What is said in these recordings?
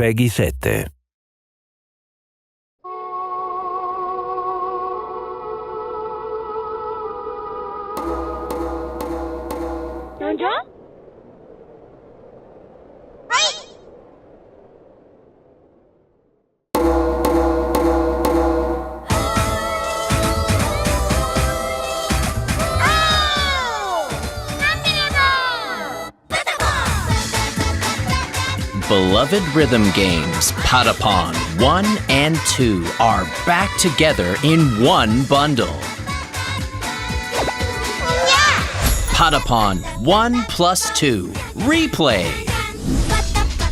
Peggy 7. Nonjo? Beloved rhythm games PATAPON 1 and 2 are back together in one bundle. PATAPON 1 plus 2 Replay.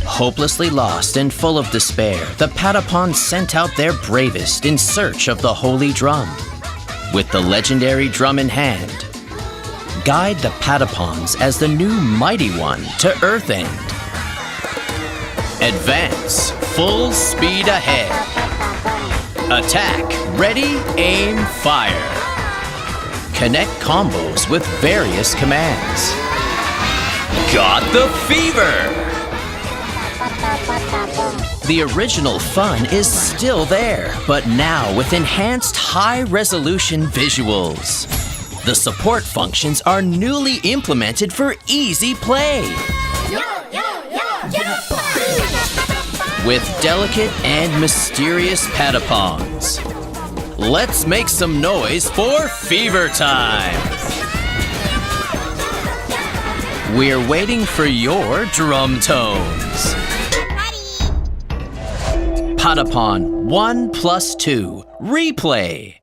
Hopelessly lost and full of despair, the PATAPON sent out their bravest in search of the holy drum. With the legendary drum in hand, guide the PATAPONs as the new mighty one to Earth End. Advance, full speed ahead. Attack, ready, aim, fire. Connect combos with various commands. Got the fever! The original fun is still there, but now with enhanced high-resolution visuals. The support functions are newly implemented for easy play. With delicate and mysterious PATAPONs. Let's make some noise for fever time! We're waiting for your drum tones. PATAPON 1 plus 2 Replay.